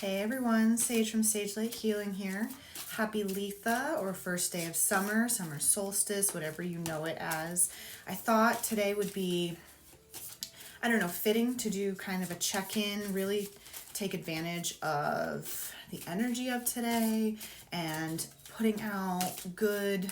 Hey everyone, Sage from Sage Light Healing here. Happy Litha, or first day of summer, summer solstice, whatever you know it as. I thought today would be, fitting to do kind of a check-in, really take advantage of the energy of today and putting out good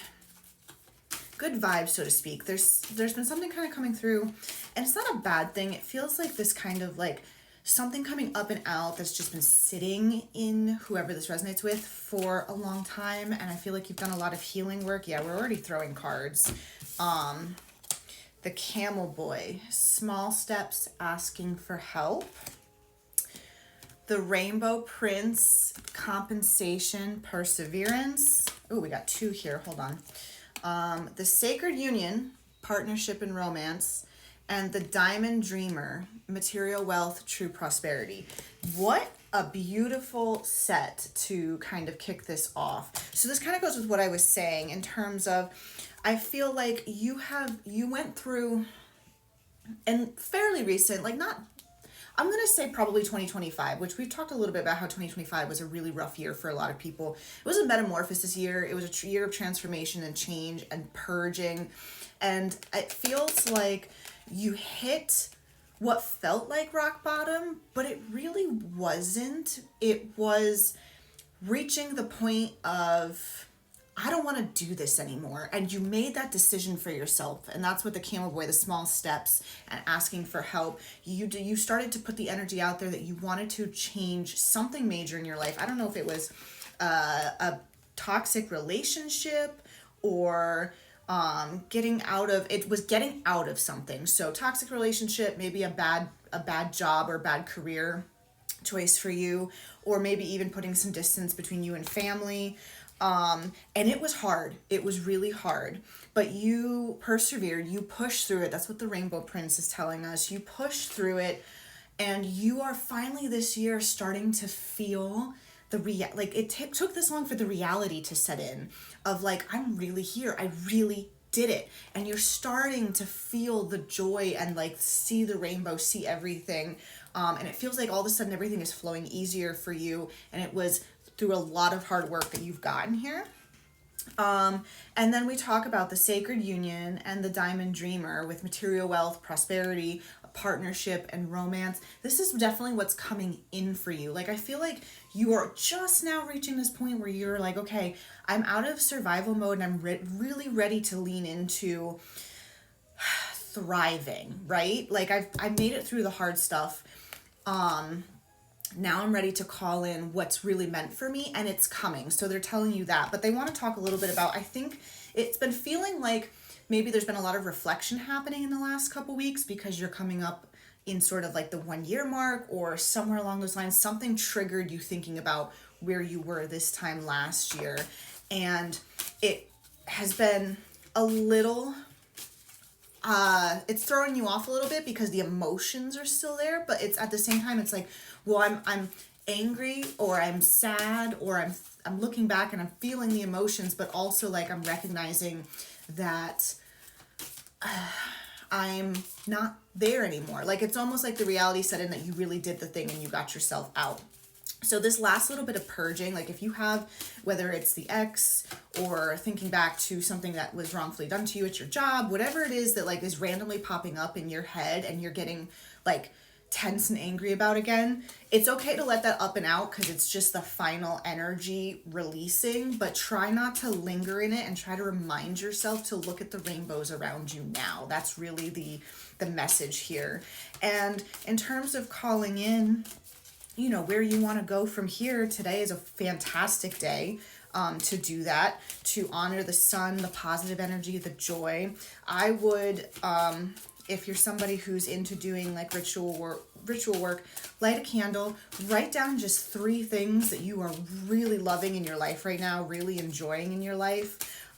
vibes, so to speak. There's been something kind of coming through, and it's not a bad thing. It feels like this kind of like something coming up and out that's just been sitting in whoever this resonates with for a long time, and I feel like you've done a lot of healing work. Yeah, we're already throwing cards. The Camel Boy, small steps, asking for help. The Rainbow Prince, compensation, perseverance. Oh, we got two here. Hold on. The Sacred Union, partnership and romance, and the Diamond Dreamer, material wealth, true prosperity. What a beautiful set to kind of kick this off. So this kind of goes with what I was saying in terms of, I feel like you went through, and fairly recent, like not, I'm going to say probably 2025, which we've talked a little bit about how 2025 was a really rough year for a lot of people. It was a metamorphosis year. It was a year of transformation and change and purging. And it feels like you hit what felt like rock bottom, but it really wasn't. It was reaching the point of, I don't want to do this anymore. And you made that decision for yourself. And that's what the Camel Boy, the small steps and asking for help. You started to put the energy out there that you wanted to change something major in your life. I don't know if it was a toxic relationship or getting out of something. So toxic relationship, maybe a bad job or bad career choice for you, or maybe even putting some distance between you and family. And it was hard. It was really hard, but you persevered, you pushed through it. That's what the Rainbow Prince is telling us. You pushed through it, and you are finally this year starting to feel it took this long for the reality to set in of like, I'm really here. I really did it. And you're starting to feel the joy and like see the rainbow, see everything. And it feels like all of a sudden everything is flowing easier for you. And it was through a lot of hard work that you've gotten here. And then we talk about the Sacred Union and the Diamond Dreamer with material wealth, prosperity, partnership, and romance. This is definitely what's coming in for you. Like, I feel like you are just now reaching this point where you're like, okay, I'm out of survival mode and I'm really ready to lean into thriving, right? Like I made it through the hard stuff. Now I'm ready to call in what's really meant for me, and it's coming. So they're telling you that, but they want to talk a little bit about, I think it's been feeling like maybe there's been a lot of reflection happening in the last couple weeks because you're coming up in sort of like the 1 year mark or somewhere along those lines. Something triggered you thinking about where you were this time last year. And it has been a little, it's throwing you off a little bit because the emotions are still there, but it's at the same time, it's like, well, I'm angry or I'm sad or I'm looking back and I'm feeling the emotions, but also like I'm recognizing that I'm not there anymore. Like it's almost like the reality set in that you really did the thing and you got yourself out. So this last little bit of purging, like if you have, whether it's the ex or thinking back to something that was wrongfully done to you at your job, whatever it is that like is randomly popping up in your head and you're getting like tense and angry about again, it's okay to let that up and out because it's just the final energy releasing, but try not to linger in it and try to remind yourself to look at the rainbows around you now. That's really the message here. And in terms of calling in, where you want to go from here, today is a fantastic day to do that, to honor the sun, the positive energy, the joy. I would, if you're somebody who's into doing like ritual work, light a candle, write down just 3 things that you are really loving in your life right now, really enjoying in your life.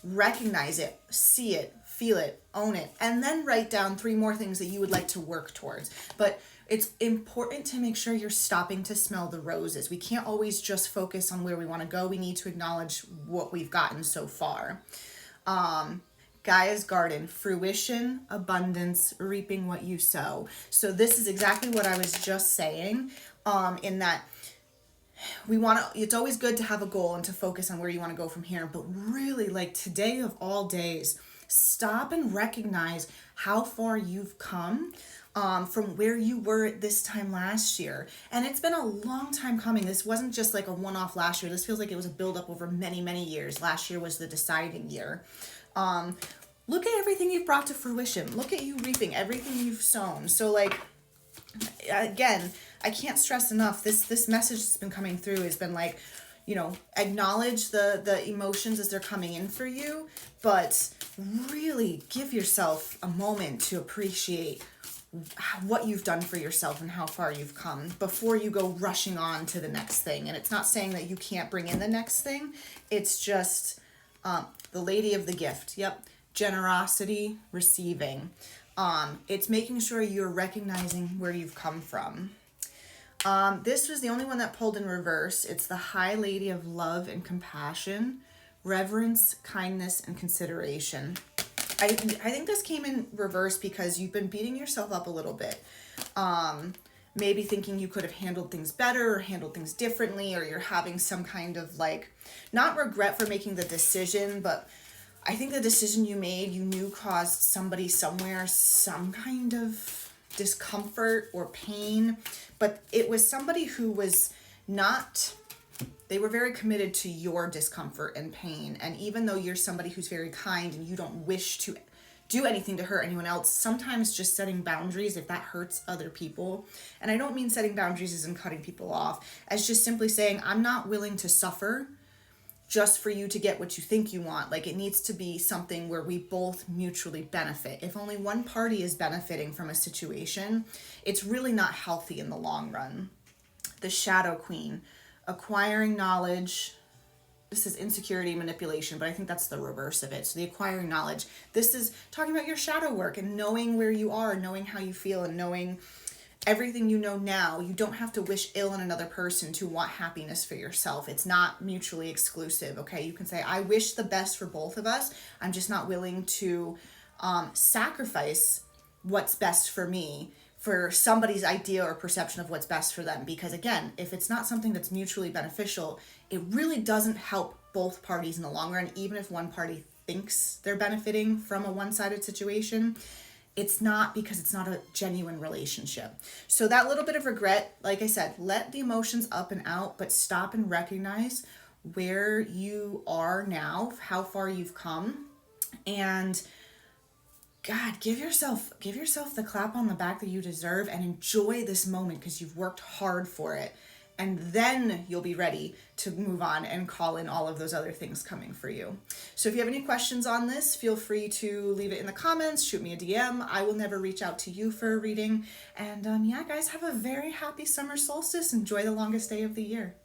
Recognize it, see it, feel it, own it, and then write down 3 more things that you would like to work towards. But it's important to make sure you're stopping to smell the roses. We can't always just focus on where we want to go. We need to acknowledge what we've gotten so far. Gaia's garden, fruition, abundance, reaping what you sow. So this is exactly what I was just saying, in that it's always good to have a goal and to focus on where you want to go from here. But really, like today of all days, stop and recognize how far you've come from where you were at this time last year. And it's been a long time coming. This wasn't just like a one-off last year. This feels like it was a build-up over many, many years. Last year was the deciding year. Look at everything you've brought to fruition. Look at you reaping everything you've sown. So like, again, I can't stress enough, this message that's been coming through has been like, acknowledge the emotions as they're coming in for you, but really give yourself a moment to appreciate what you've done for yourself and how far you've come before you go rushing on to the next thing. And it's not saying that you can't bring in the next thing. It's just the lady of the gift. Yep. Generosity, receiving. It's making sure you're recognizing where you've come from. This was the only one that pulled in reverse. It's the High Lady of Love and Compassion, Reverence, Kindness, and Consideration. I think this came in reverse because you've been beating yourself up a little bit. Maybe thinking you could have handled things better or handled things differently, or you're having some kind of like, not regret for making the decision, but I think the decision you made, you knew caused somebody somewhere some kind of discomfort or pain, but it was somebody who was not, they were very committed to your discomfort and pain. And even though you're somebody who's very kind and you don't wish to do anything to hurt anyone else, sometimes just setting boundaries, if that hurts other people, and I don't mean setting boundaries as in cutting people off, as just simply saying, I'm not willing to suffer just for you to get what you think you want. Like, it needs to be something where we both mutually benefit. If only one party is benefiting from a situation, it's really not healthy in the long run. The Shadow Queen, acquiring knowledge. This is insecurity, manipulation, but I think that's the reverse of it. So the acquiring knowledge. This is talking about your shadow work and knowing where you are, knowing how you feel, and knowing everything you know now. You don't have to wish ill on another person to want happiness for yourself. It's not mutually exclusive, okay? You can say, I wish the best for both of us. I'm just not willing to sacrifice what's best for me for somebody's idea or perception of what's best for them. Because again, if it's not something that's mutually beneficial, it really doesn't help both parties in the long run. Even if one party thinks they're benefiting from a one-sided situation, it's not, because it's not a genuine relationship. So that little bit of regret, like I said, let the emotions up and out, but stop and recognize where you are now, how far you've come, and God, give yourself the clap on the back that you deserve and enjoy this moment because you've worked hard for it. And then you'll be ready to move on and call in all of those other things coming for you. So if you have any questions on this, feel free to leave it in the comments, shoot me a DM. I will never reach out to you for a reading. And yeah, guys, have a very happy summer solstice. Enjoy the longest day of the year.